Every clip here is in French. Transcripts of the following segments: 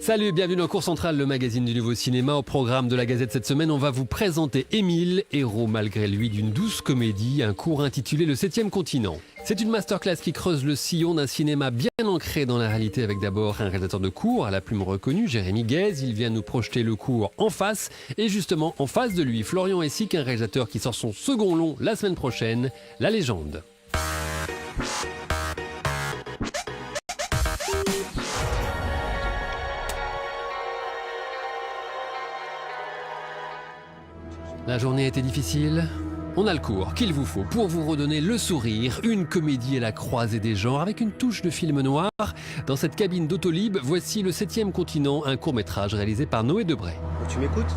Salut et bienvenue dans Cours Central, le magazine du nouveau cinéma. Au programme de la Gazette cette semaine, on va vous présenter Émile, héros malgré lui d'une douce comédie, un cours intitulé Le 7e continent. C'est une masterclass qui creuse le sillon d'un cinéma bien ancré dans la réalité avec d'abord un réalisateur de cours à la plume reconnue, Jérémy Guez. Il vient nous projeter le cours en face et justement en face de lui, Florian Hessig, un réalisateur qui sort son second long la semaine prochaine, La Légende. La journée a été difficile. On a le cours qu'il vous faut pour vous redonner le sourire. Une comédie à la croisée des genres avec une touche de film noir. Dans cette cabine d'Autolib, voici Le 7e continent, un court-métrage réalisé par Noé Debray. Tu m'écoutes?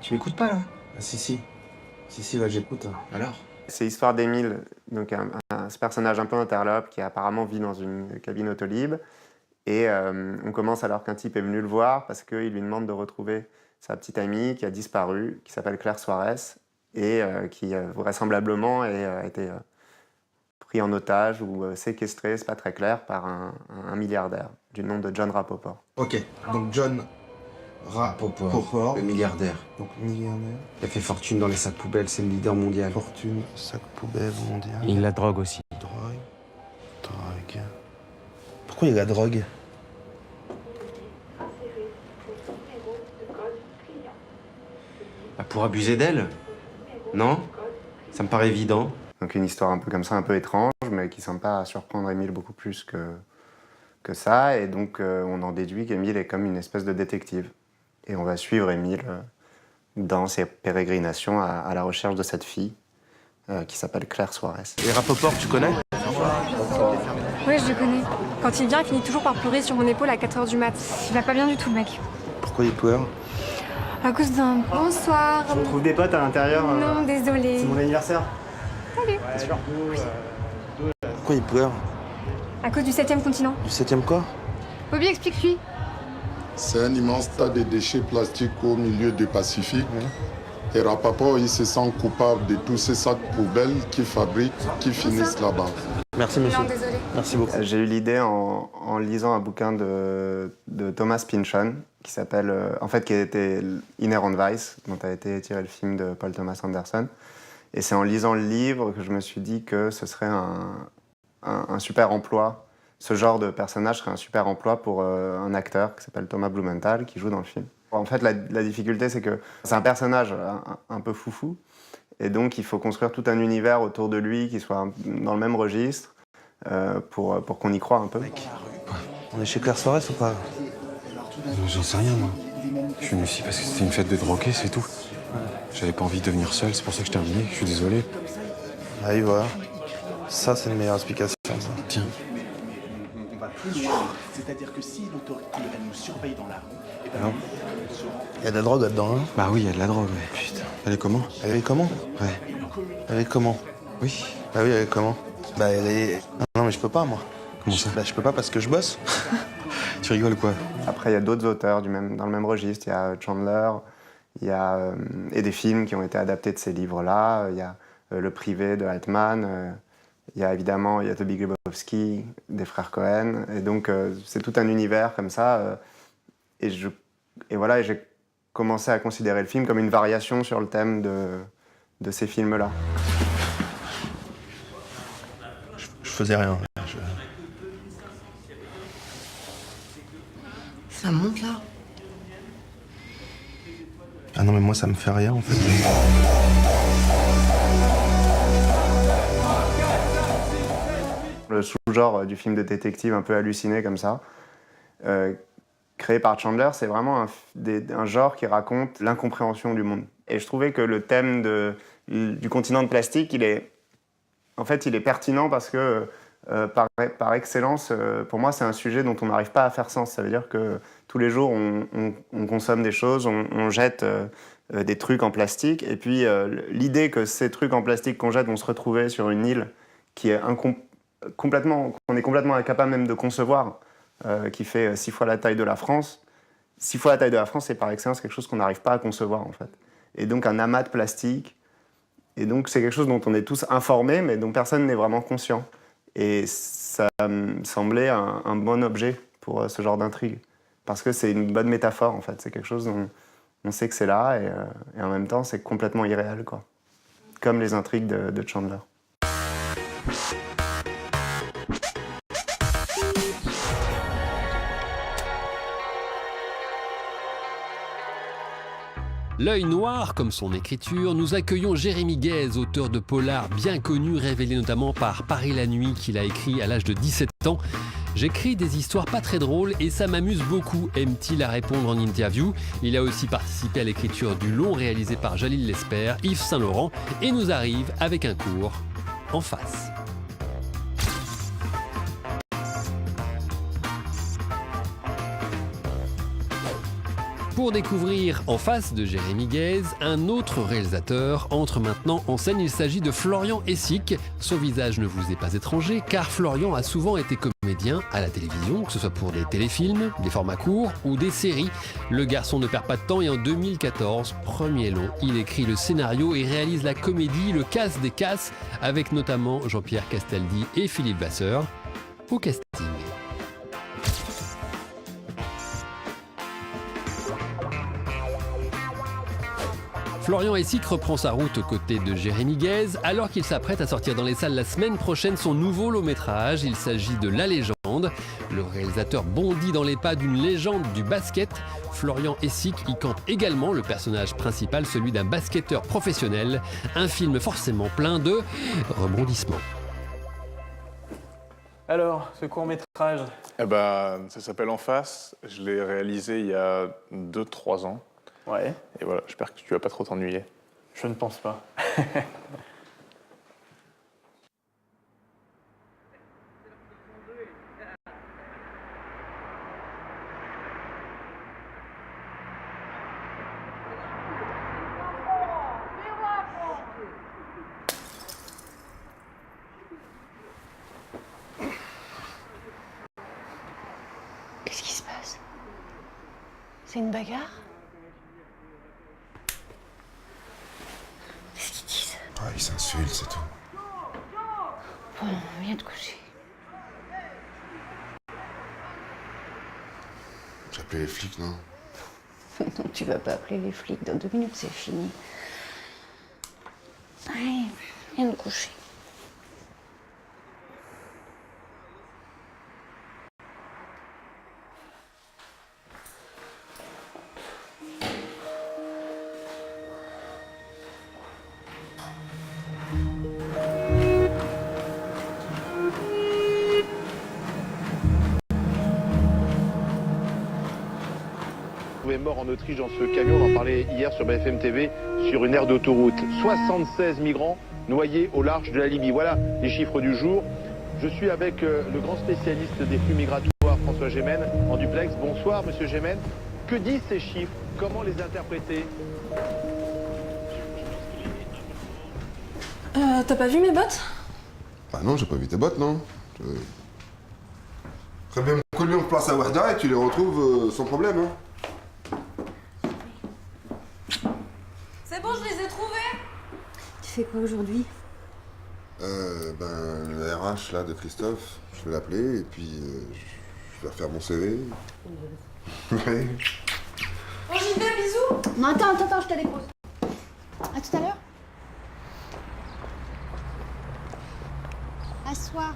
Tu m'écoutes pas, là? Ah, si, ouais, j'écoute. Alors? C'est l'histoire d'Émile, donc ce personnage un peu interlope qui apparemment vit dans une cabine Autolib. Et on commence alors qu'un type est venu le voir parce qu'il lui demande de retrouver sa petite amie qui a disparu, qui s'appelle Claire Suarez, et qui vraisemblablement a été pris en otage ou séquestré, c'est pas très clair, par un milliardaire du nom de John Rappoport. Ok, donc John Rappoport, Le milliardaire. donc milliardaire, Il a fait fortune dans les sacs poubelles, c'est le leader mondial. fortune, sac poubelle mondial, Il la drogue aussi. drogue. Pourquoi il y a la drogue? Bah, pour abuser d'elle? Non? Ça me paraît évident. Donc une histoire un peu comme ça, un peu étrange, mais qui ne semble pas surprendre Émile beaucoup plus que ça. Et donc on en déduit qu'Émile est comme une espèce de détective. Et on va suivre Émile dans ses pérégrinations à la recherche de cette fille qui s'appelle Claire Suarez. Et Rappoport, tu connais? Oui, je le connais. Quand il vient, il finit toujours par pleurer sur mon épaule à 4h du mat. Il va pas bien du tout, le mec. Pourquoi il pleure? À cause d'un bonsoir. On trouve des potes à l'intérieur. Non, désolé. C'est mon anniversaire. Salut. C'est sûr. Pourquoi il pleure? À cause du 7e continent. Du 7e quoi? Bobby, explique-lui. C'est un immense tas de déchets plastiques au milieu du Pacifique. Et Rappaport, il se sent coupable de tous ces sacs poubelles qu'il fabrique, qui finissent là-bas. Merci monsieur. Non, désolé. Merci beaucoup. J'ai eu l'idée en lisant un bouquin de Thomas Pynchon qui s'appelle, qui était Inherent Vice, dont a été tiré le film de Paul Thomas Anderson. Et c'est en lisant le livre que je me suis dit que ce serait un super emploi. Ce genre de personnage serait un super emploi pour un acteur qui s'appelle Thomas Blumenthal, qui joue dans le film. En fait, la difficulté, c'est que c'est un personnage un peu foufou. Et donc, il faut construire tout un univers autour de lui qui soit dans le même registre pour qu'on y croie un peu. On est chez Claire Suarez ou pas? J'en sais rien, moi. Je suis venu ici parce que c'était une fête de drogués, c'est tout. J'avais pas envie de venir seul, c'est pour ça que je t'ai invité. Je suis désolé. Ah oui, voilà. Ça, c'est une meilleure explication, ça. Tiens. C'est-à-dire que si l'autorité, elle nous surveille dans la rue, et ben Non. Il y a de la drogue là-dedans, hein? Bah oui, il y a de la drogue, ouais. Putain. Elle est comment? Elle est comment? Ouais. Elle est comment? Oui. Bah oui, elle est comment? Bah elle est... Non mais je peux pas, moi. Comment ça? Bah je peux pas parce que je bosse. Tu rigoles quoi? Après, il y a d'autres auteurs dans le même registre. Il y a Chandler, il y a et des films qui ont été adaptés de ces livres-là. Il y a Le Privé de Altman. Il y a évidemment The Big Lebowski des frères Cohen. Et donc, c'est tout un univers comme ça. Et j'ai commencé à considérer le film comme une variation sur le thème de ces films-là. Je faisais rien. Ça monte là? Ah non mais moi ça me fait rien en fait. Le sous-genre du film de détective un peu halluciné comme ça, créé par Chandler, c'est vraiment un genre qui raconte l'incompréhension du monde. Et je trouvais que le thème du continent de plastique, il est pertinent parce que par excellence, pour moi, c'est un sujet dont on n'arrive pas à faire sens. Ça veut dire que tous les jours, on consomme des choses, on jette des trucs en plastique, et puis l'idée que ces trucs en plastique qu'on jette vont se retrouver sur une île qui est qu'on est complètement incapable même de concevoir, qui fait 6 fois la taille de la France. 6 fois la taille de la France, c'est par excellence quelque chose qu'on n'arrive pas à concevoir, en fait. Et donc un amas de plastique. Et donc c'est quelque chose dont on est tous informés, mais dont personne n'est vraiment conscient. Et ça me semblait un bon objet pour ce genre d'intrigue. Parce que c'est une bonne métaphore, en fait. C'est quelque chose dont on sait que c'est là, et en même temps, c'est complètement irréel, quoi. Comme les intrigues de Chandler. L'œil noir, comme son écriture, nous accueillons Jérémy Guez, auteur de polars bien connu, révélé notamment par Paris la nuit, qu'il a écrit à l'âge de 17 ans. J'écris des histoires pas très drôles et ça m'amuse beaucoup, aime-t-il à répondre en interview. Il a aussi participé à l'écriture du long réalisé par Jalil Lesper, Yves Saint-Laurent, et nous arrive avec un cours en face. Pour découvrir En face de Jérémy Guez, un autre réalisateur entre maintenant en scène. Il s'agit de Florian Hessig. Son visage ne vous est pas étranger car Florian a souvent été comédien à la télévision, que ce soit pour des téléfilms, des formats courts ou des séries. Le garçon ne perd pas de temps et en 2014, premier long, il écrit le scénario et réalise la comédie Le Casse des Casses avec notamment Jean-Pierre Castaldi et Philippe Vasseur au casting. Florian Hessig reprend sa route aux côtés de Jérémy Guez alors qu'il s'apprête à sortir dans les salles la semaine prochaine son nouveau long-métrage. Il s'agit de La Légende. Le réalisateur bondit dans les pas d'une légende du basket. Florian Hessig y campe également le personnage principal, celui d'un basketteur professionnel. Un film forcément plein de rebondissements. Alors, ce court-métrage? Eh ben, ça s'appelle En face. Je l'ai réalisé il y a 2-3 ans. Ouais. Et voilà, j'espère que tu vas pas trop t'ennuyer. Je ne pense pas. Qu'est-ce qui se passe? C'est une bagarre? Qu'est-ce qu'ils disent? Ah, ils s'insultent, c'est tout. Bon, viens te coucher. J'ai appelé les flics, non? Non, tu vas pas appeler les flics. Dans 2 minutes, c'est fini. Allez, viens te coucher. Mort en Autriche dans ce camion, on en parlait hier sur BFM TV, sur une aire d'autoroute. 76 migrants noyés au large de la Libye. Voilà les chiffres du jour. Je suis avec le grand spécialiste des flux migratoires, François Gémen, en duplex. Bonsoir, monsieur Gémen. Que disent ces chiffres? Comment les interpréter? T'as pas vu mes bottes? Bah non, j'ai pas vu tes bottes, non. Très bien, mon collier, on place à Warda et tu les retrouves sans problème, hein. C'est bon, je les ai trouvés. Tu fais quoi aujourd'hui? Le RH là de Christophe, je vais l'appeler et puis je vais refaire mon CV. Ouais. Bon, j'y vais, bisous. Non, attends, je te dépose. À tout à l'heure. Assois.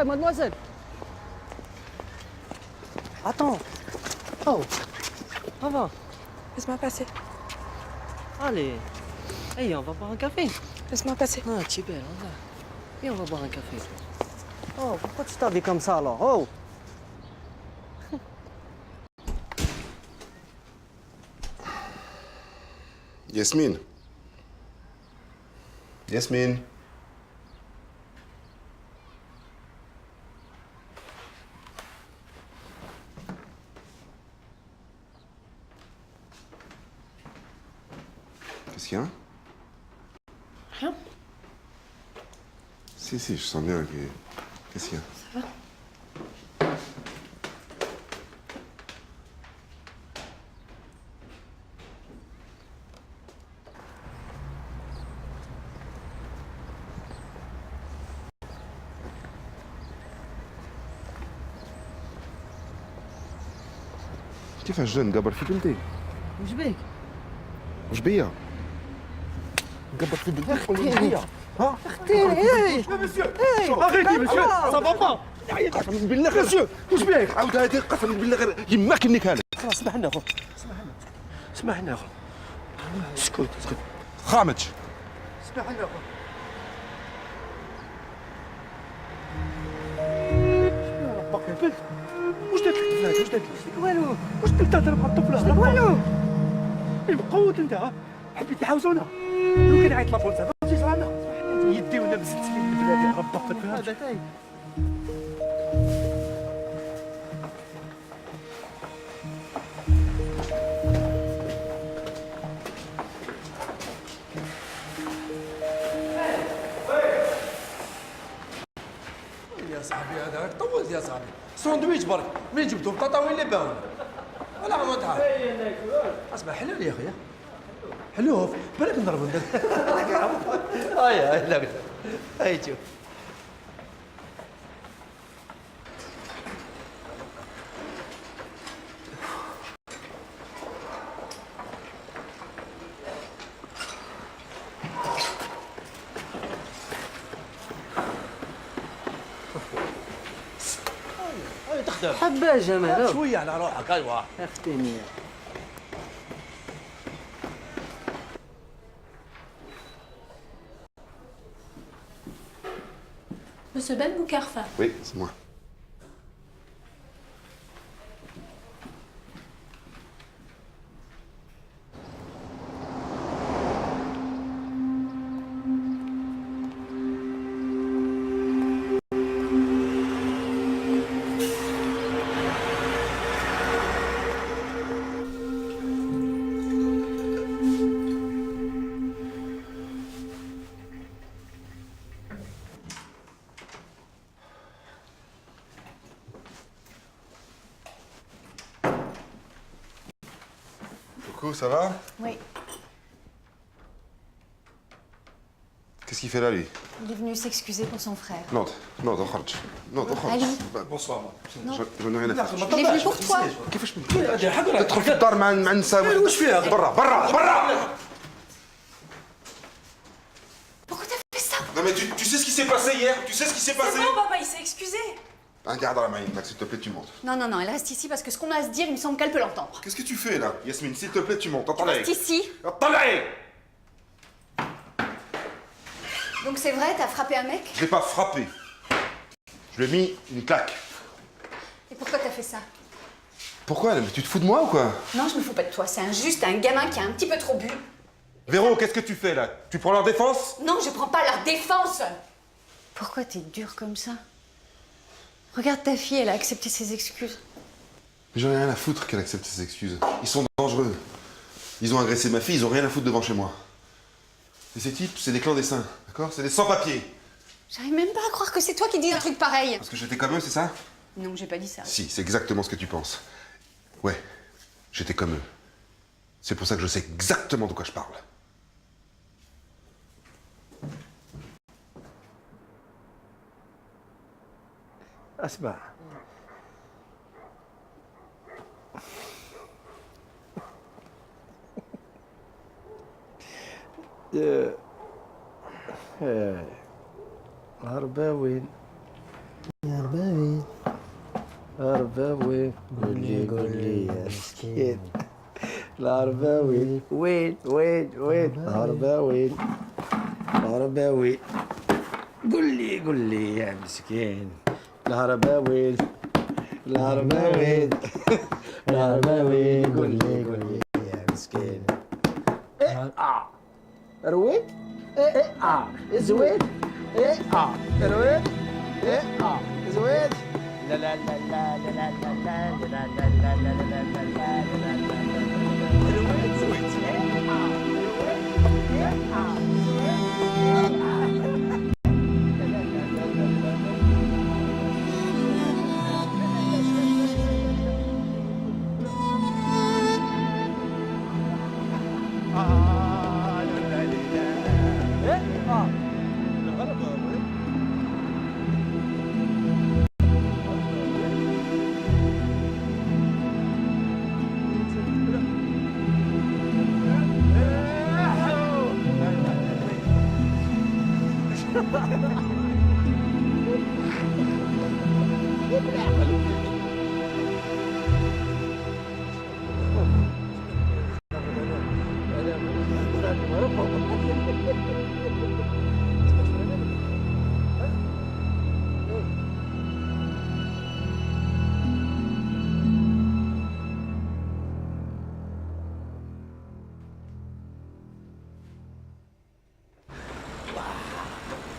Mademoiselle. Attends, Oh, ça va. Laisse-moi passer. Allez. Hey, on va boire un café. Laisse-moi passer. Ah, tu es belle, on va. Viens, on va boire un café. Oh, pourquoi tu t'habilles comme ça alors? Oh! Yasmine. Yasmine. Qu'est-ce qu'il y a? Rien. Si, je sens bien que... Qu'est-ce qu'il y a? Ça va? كيفاش جن قبر فيك انت؟ وش بيك؟ وش بيا؟ قبر في بنتك ولا وش بيا؟ ها؟ اختيني ايه اغيتي مسيو صافا با قسما بالله مسيو وش بيك؟ عاود هادي قسما بالله غير يماك انك هذا خلاص سمحنا اخو سمحنا اخو اسكت خامج سمحنا اخو واش درت لك طفلات واش درت لك؟ والو واش درت تهضر مع الطفله؟ والو مقود انت ها حبيت تحاوزونا لو كان عيط لابول زعما جيت معنا يديونا مزلزلين البلاد يا رب بطل فيها هذا تاي يا صاحبي هذاك طولت يا صاحبي ساندويتش برك منين جبتو بطاطا وين اللي باون ولا عمو تعال اسمع حلول يا خويا حلوف بالك نضربو هاي لا هاي شوف حبة جمال شويه على روحك ايوا اختيني Monsieur Ben Boukarfa. Oui, c'est moi. Coucou, ça va? Oui. Qu'est-ce qu'il fait là, lui? Il est venu s'excuser pour son frère. Non, non, خرج. Non, خرج. Ali. بونسوار Je n'ai rien à faire. Il est venu pour toi. كيفاش تدخل في الدار مع النساء؟ واش فيها؟ برا برا برا. Pourquoi t'as fait ça? Non mais tu sais ce qui s'est passé hier? Tu sais ce qui s'est passé? C'est bon, papa, il s'est excusé. Regarde la main, s'il te plaît, tu montes. Non, non, non, elle reste ici parce que ce qu'on a à se dire, il me semble qu'elle peut l'entendre. Qu'est-ce que tu fais là, Yasmine? S'il te plaît, tu montes. Tu restes ici. Attendez. Donc c'est vrai, t'as frappé un mec? Je l'ai pas frappé. Je lui ai mis une claque. Et pourquoi t'as fait ça? Pourquoi? Mais tu te fous de moi ou quoi? Non, je me fous pas de toi, c'est injuste, un gamin qui a un petit peu trop bu. Véro, qu'est-ce que tu fais là? Tu prends leur défense? Non, je prends pas leur défense. Pourquoi t'es dur comme ça? Regarde ta fille, elle a accepté ses excuses. Mais j'en ai rien à foutre qu'elle accepte ses excuses. Ils sont dangereux. Ils ont agressé ma fille, ils ont rien à foutre devant chez moi. Et ces types, c'est des clandestins, d'accord? C'est des sans-papiers. J'arrive même pas à croire que c'est toi qui dis un truc pareil. Parce que j'étais comme eux, c'est ça? Non, j'ai pas dit ça. Si, c'est exactement ce que tu penses. Ouais, j'étais comme eux. C'est pour ça que je sais exactement de quoi je parle. اسمع هرباوين يا رباوين العرباوي قولي يا مسكين العرباوي وين العرباوي قولي يا مسكين العرباوي قولي يا مسكين رويد زويد رويد زويد لا لا لا لا لا لا لا لا لا لا لا لا لا لا رويد زويد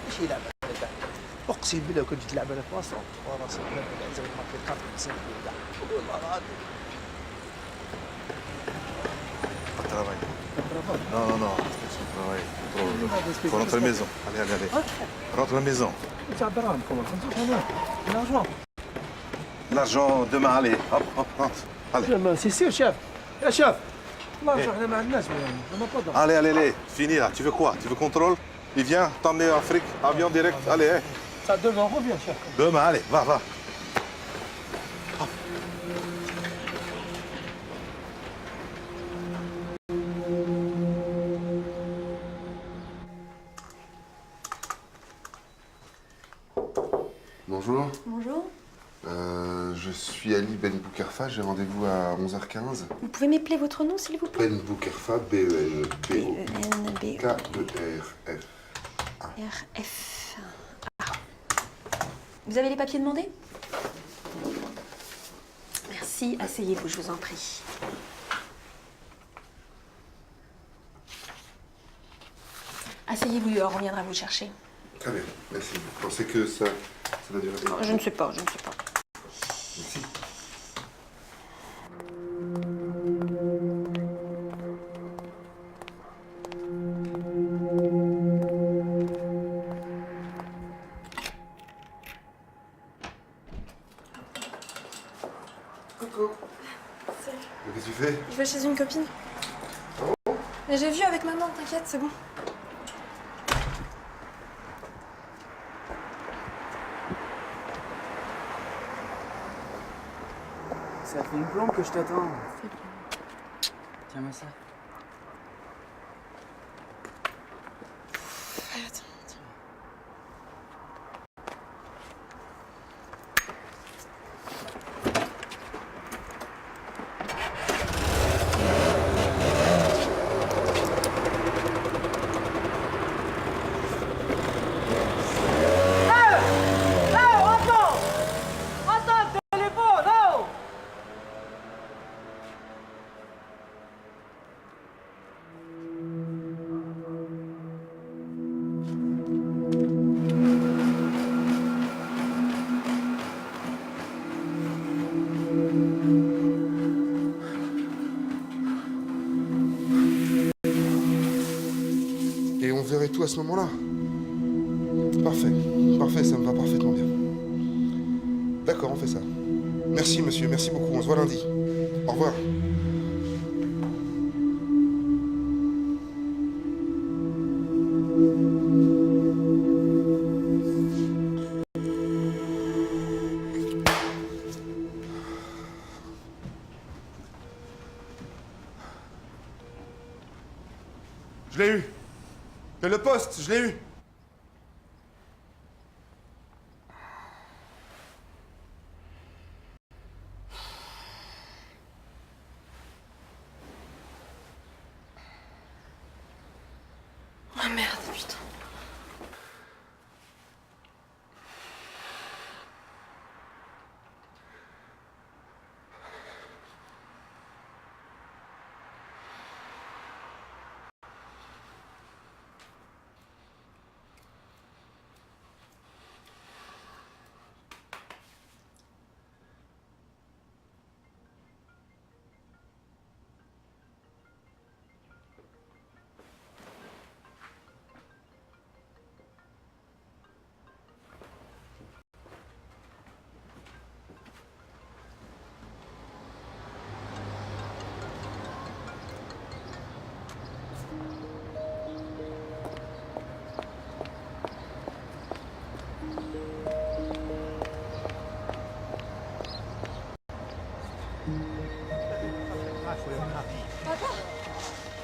ماشي لعبه اقسم بالله كنت تلعب انا في مصر وراسي زي ما في القطر نسيت والله العظيم Travail. Non, non, c'est son travail. Faut rentrer à la maison. Allez. Rentre à la maison. L'argent. L'argent demain, allez. Hop, rentre. Allez. C'est sûr, chef. Chef. L'argent, on a الناس Allez. Fini là. Tu veux quoi? Tu veux contrôle? Il vient t'emmener en Afrique, avion direct. Allez. Ça demain, on revient, chef. Demain, allez, va. Bonjour. Bonjour. Je suis Ali Ben Boukerfa, j'ai rendez-vous à 11h15. Vous pouvez m'épeler votre nom, s'il vous plaît? Ben Boukerfa, B-E-N-B-O-K-E-R-F. RF. Ah. Vous avez les papiers demandés? Merci, asseyez-vous, je vous en prie. Asseyez-vous, on reviendra vous chercher. Très bien, merci. Vous pensez que ça va durer longtemps? Je ne sais pas. Merci. Coucou. Qu'est-ce que tu fais? Je vais chez une copine. Oh. Mais j'ai vu avec maman, t'inquiète, c'est bon. Ça fait une plombe que je t'attends. Tiens-moi ça. Attends. Et on verrait tout à ce moment-là. Parfait, ça me va parfaitement bien. D'accord, on fait ça. Merci monsieur, merci beaucoup, on se voit lundi. Au revoir. Je l'ai eu. Le poste, je l'ai eu.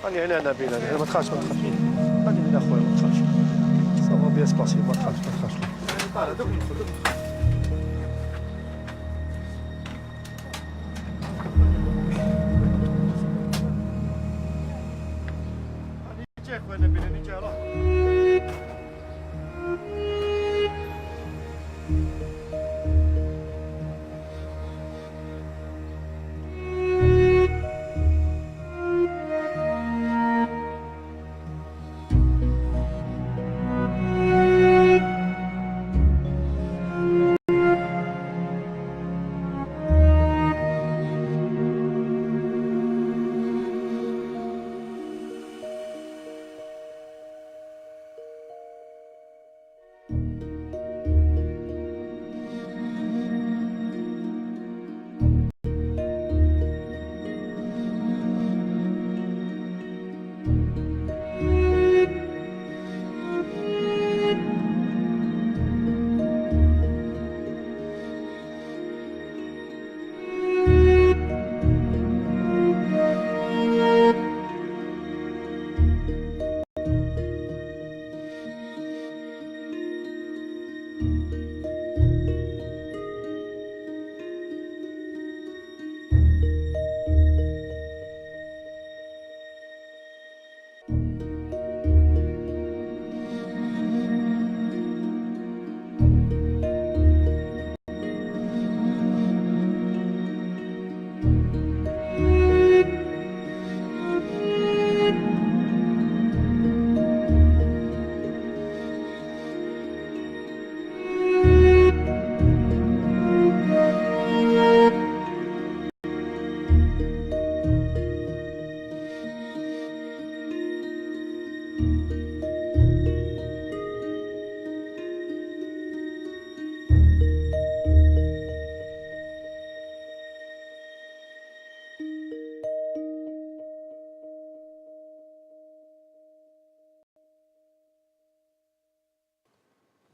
راني هنا نبيل ما تخافش ما تخافش راني هنا خويا ما تخافش صافا بيان سباسي ما تخافش ما تخافش طالع دوك ندخل دوك جاي خويا نبيل راني جاي روح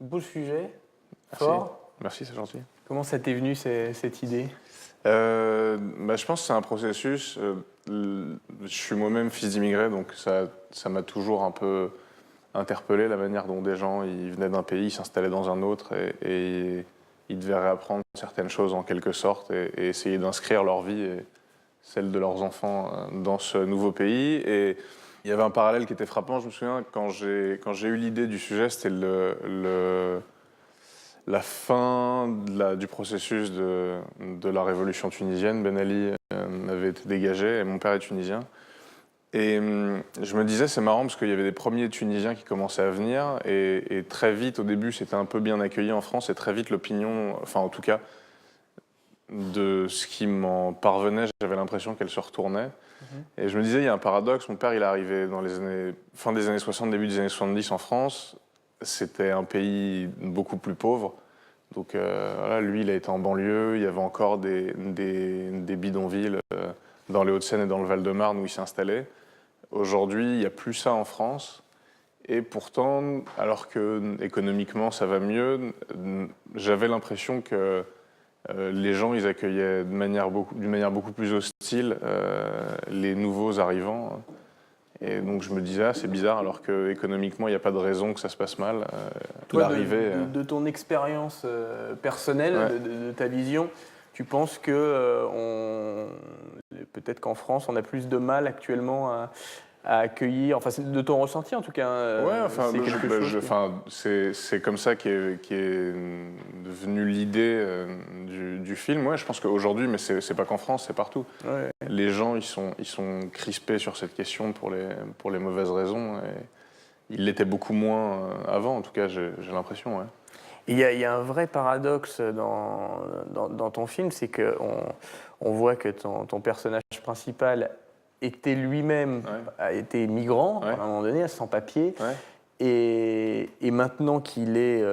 Beau sujet, fort. Merci, c'est gentil. Comment ça t'est venu cette idée? Je pense que c'est un processus. Je suis moi-même fils d'immigré, donc ça m'a toujours un peu interpellé la manière dont des gens ils venaient d'un pays, ils s'installaient dans un autre et ils devaient réapprendre certaines choses en quelque sorte et essayer d'inscrire leur vie et celle de leurs enfants dans ce nouveau pays. Et il y avait un parallèle qui était frappant, je me souviens, quand j'ai eu l'idée du sujet, c'était la fin du processus de la révolution tunisienne. Ben Ali avait été dégagé et mon père est tunisien. Et je me disais, c'est marrant parce qu'il y avait des premiers Tunisiens qui commençaient à venir et très vite, au début, c'était un peu bien accueilli en France et très vite l'opinion, enfin en tout cas, de ce qui m'en parvenait, j'avais l'impression qu'elle se retournait. Et je me disais, il y a un paradoxe, mon père il est arrivé dans fin des années 60, début des années 70 en France, c'était un pays beaucoup plus pauvre, donc voilà, lui il a été en banlieue, il y avait encore des bidonvilles dans les Hauts-de-Seine et dans le Val-de-Marne où il s'est installé. Aujourd'hui, il n'y a plus ça en France, et pourtant, alors que économiquement ça va mieux, j'avais l'impression que les gens, ils accueillaient d'une manière beaucoup plus hostile les nouveaux arrivants. Et donc je me disais, c'est bizarre, alors qu'économiquement, il n'y a pas de raison que ça se passe mal. Toi, de ton expérience personnelle, de ta vision, tu penses que peut-être qu'en France, on a plus de mal actuellement à accueillir, enfin de ton ressenti en tout cas. Ouais, enfin, c'est comme ça qu'est devenue l'idée du film. Ouais, je pense qu'aujourd'hui, mais c'est pas qu'en France, c'est partout. Ouais. Les gens, ils sont crispés sur cette question pour les mauvaises raisons. Et ils l'étaient beaucoup moins avant, en tout cas, j'ai l'impression. Ouais. Il y a un vrai paradoxe dans ton film, c'est qu'on voit que ton personnage principal était lui-même, a été migrant à un moment donné, sans papier, et maintenant qu'il est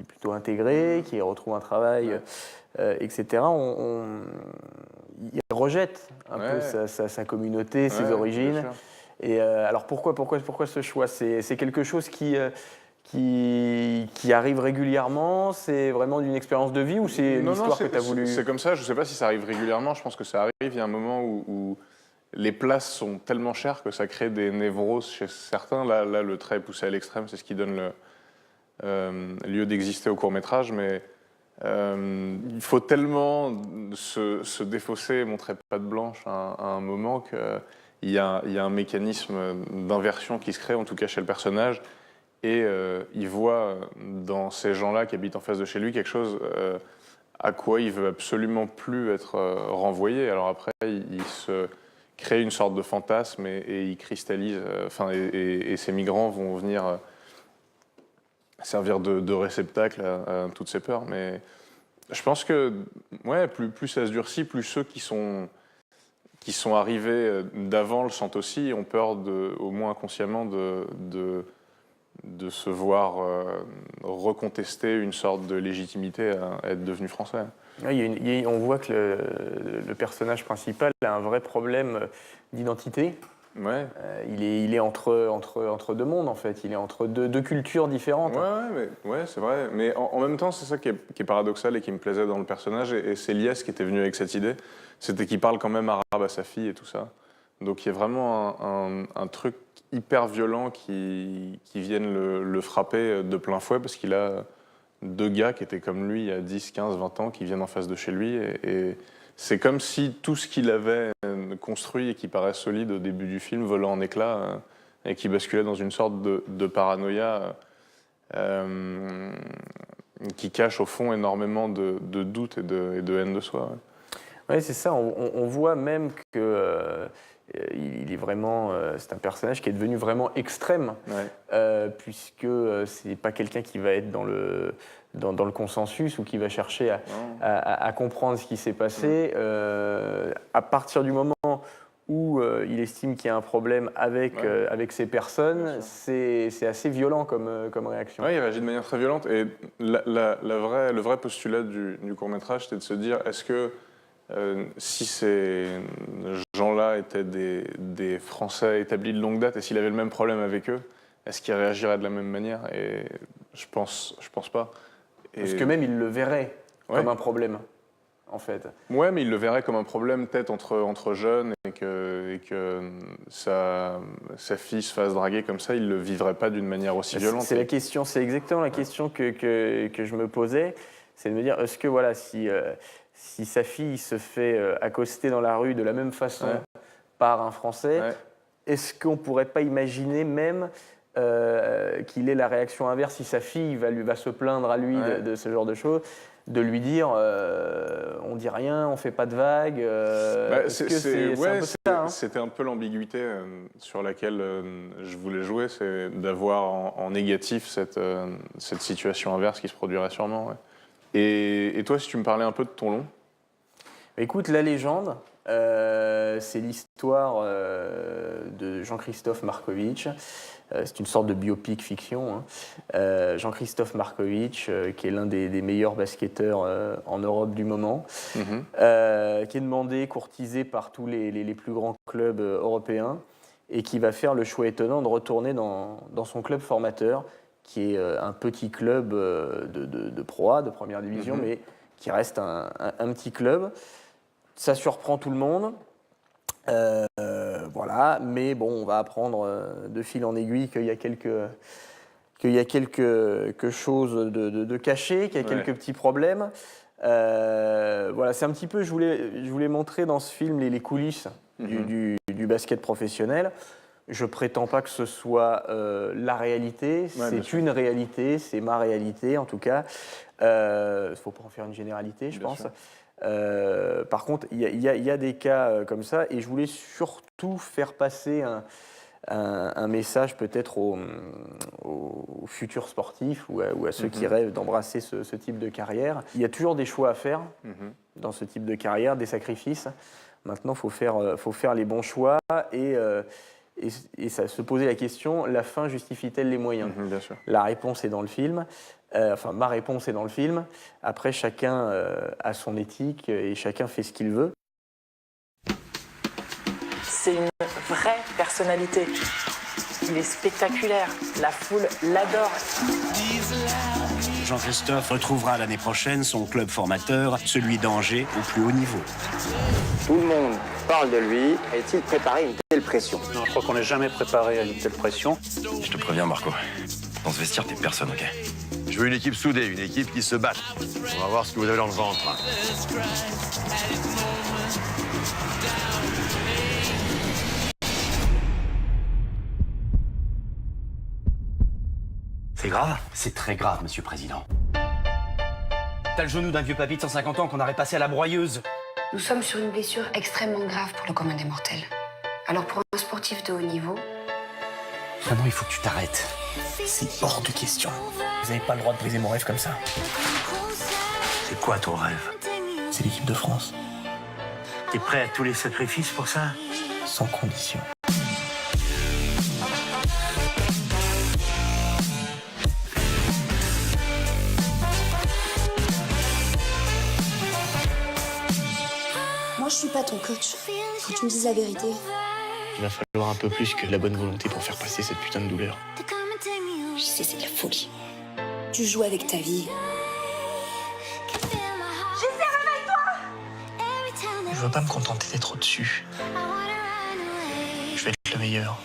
plutôt intégré, qu'il retrouve un travail, etc., il rejette un peu sa communauté, ses origines. Et alors pourquoi ce choix? C'est quelque chose qui arrive régulièrement? C'est vraiment une expérience de vie ou c'est une histoire que tu as voulu... C'est comme ça, je ne sais pas si ça arrive régulièrement, je pense que ça arrive. Il y a un moment où les places sont tellement chères que ça crée des névroses chez certains. Là le trait est poussé à l'extrême, c'est ce qui donne lieu d'exister au court-métrage, mais il faut tellement se défausser et montrer patte blanche à un moment qu'il y a un mécanisme d'inversion qui se crée, en tout cas chez le personnage, et il voit dans ces gens-là qui habitent en face de chez lui quelque chose à quoi il veut absolument plus être renvoyé. Alors après, il se crée une sorte de fantasme et il cristallise, et ces migrants vont venir servir de réceptacle à toutes ces peurs. Mais je pense que plus ça se durcit, plus ceux qui sont arrivés d'avant le sentent aussi, ont peur, au moins inconsciemment, de se voir recontester une sorte de légitimité à être devenu français. On voit que le personnage principal a un vrai problème d'identité. Ouais. Il est entre deux mondes, en fait. Il est entre deux cultures différentes. Ouais, c'est vrai. Mais en même temps, c'est ça qui est paradoxal et qui me plaisait dans le personnage. Et c'est Lies qui était venu avec cette idée. C'était qu'il parle quand même arabe à sa fille et tout ça. Donc il y a vraiment un truc hyper violent qui viennent le frapper de plein fouet parce qu'il a 2 gars qui étaient comme lui il y a 10, 15, 20 ans qui viennent en face de chez lui. Et c'est comme si tout ce qu'il avait construit et qui paraît solide au début du film volait en éclats et qui basculait dans une sorte de paranoïa qui cache au fond énormément de doutes et de haine de soi. Ouais, c'est ça. On voit même que il est vraiment, c'est un personnage qui est devenu vraiment extrême, puisque c'est pas quelqu'un qui va être dans le consensus ou qui va chercher à comprendre ce qui s'est passé. À partir du moment où il estime qu'il y a un problème avec ces personnes, c'est assez violent comme réaction. Oui, il réagit de manière très violente. Et le vrai postulat du court-métrage, c'était de se dire, est-ce que si ces gens-là étaient des Français établis de longue date et s'il avait le même problème avec eux, est-ce qu'il réagirait de la même manière? Et je pense pas. Parce que même il le verrait comme un problème, en fait. Ouais, mais il le verrait comme un problème peut-être entre jeunes et que sa fille se fasse draguer comme ça, il le vivrait pas d'une manière aussi violente. C'est exactement la question que je me posais, c'est de me dire, est-ce que voilà, si sa fille se fait accoster dans la rue de la même façon par un Français, est-ce qu'on ne pourrait pas imaginer même qu'il ait la réaction inverse si sa fille va se plaindre à lui de ce genre de choses, de lui dire on dit rien, on fait pas de vagues. C'était un peu l'ambiguïté sur laquelle je voulais jouer, c'est d'avoir en négatif cette situation inverse qui se produirait sûrement. Et toi, si tu me parlais un peu de ton long? Écoute, La Légende, c'est l'histoire de Jean-Christophe Markovitch. C'est une sorte de biopic fiction. Jean-Christophe Markovitch, qui est l'un des meilleurs basketteurs en Europe du moment, qui est demandé, courtisé par tous les plus grands clubs européens et qui va faire le choix étonnant de retourner dans son club formateur, qui est un petit club de Pro A, de première division, mais qui reste un petit club. Ça surprend tout le monde. Voilà, mais bon, on va apprendre de fil en aiguille qu'il y a quelque chose de caché, qu'il y a quelques petits problèmes. Voilà, c'est un petit peu, je voulais montrer dans ce film les coulisses du basket professionnel. Je prétends pas que ce soit la réalité, c'est une réalité, c'est ma réalité en tout cas. Il faut pas en faire une généralité, je pense. Par contre, il y a des cas comme ça, et je voulais surtout faire passer un message peut-être aux futurs sportifs ou à ceux qui rêvent d'embrasser ce type de carrière. Il y a toujours des choix à faire dans ce type de carrière, des sacrifices. Maintenant, faut faire les bons choix et ça, se poser la question, la fin justifie-t-elle les moyens? Bien sûr. La réponse est dans le film. Ma réponse est dans le film. Après, chacun a son éthique et chacun fait ce qu'il veut. C'est une vraie personnalité. Il est spectaculaire. La foule l'adore. Jean-Christophe retrouvera l'année prochaine son club formateur, celui d'Angers, au plus haut niveau. Tout le monde parle de lui. Est-il préparé à une telle pression? Non, je crois qu'on n'est jamais préparé à une telle pression. Je te préviens, Marco. Dans ce vestiaire, t'es personne, ok? Je veux une équipe soudée, une équipe qui se batte. On va voir ce que vous avez dans le ventre. C'est grave? C'est très grave, monsieur le président. T'as le genou d'un vieux papy de 150 ans qu'on aurait passé à la broyeuse. Nous sommes sur une blessure extrêmement grave pour le commun des mortels. Alors pour un sportif de haut niveau... Maintenant, il faut que tu t'arrêtes. C'est hors de question. Vous n'avez pas le droit de briser mon rêve comme ça. C'est quoi ton rêve? C'est l'équipe de France. T'es prêt à tous les sacrifices pour ça? Sans condition. Moi, je suis pas ton coach. Faut que tu me dises la vérité. Il va falloir un peu plus que de la bonne volonté pour faire passer cette putain de douleur. Je sais, c'est de la folie. Tu joues avec ta vie. Je veux pas me contenter d'être au-dessus. Je vais être le meilleur.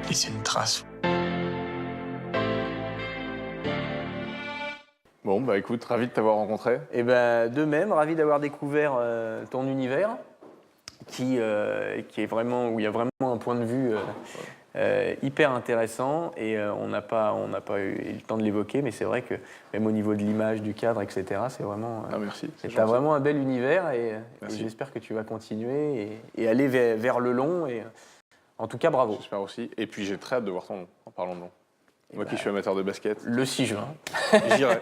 Laisser une trace. Bon, bah écoute, ravi de t'avoir rencontré. Et ben de même, ravi d'avoir découvert ton univers, qui est vraiment, où il y a vraiment un point de vue hyper intéressant, et on n'a pas eu le temps de l'évoquer, mais c'est vrai que même au niveau de l'image, du cadre, etc., c'est vraiment... merci. Tu as vraiment un bel univers, et j'espère que tu vas continuer et aller vers le long, et en tout cas, bravo. J'espère aussi. Et puis j'ai très hâte de voir ton nom, en parlant de nom. Moi qui suis amateur de basket. Le 6 juin. J'irai.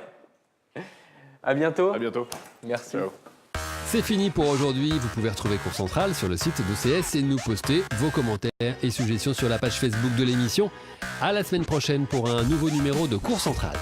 À bientôt. À bientôt. Merci. Ciao. C'est fini pour aujourd'hui. Vous pouvez retrouver Cours Central sur le site d'OCS et nous poster vos commentaires et suggestions sur la page Facebook de l'émission. À la semaine prochaine pour un nouveau numéro de Cours Central.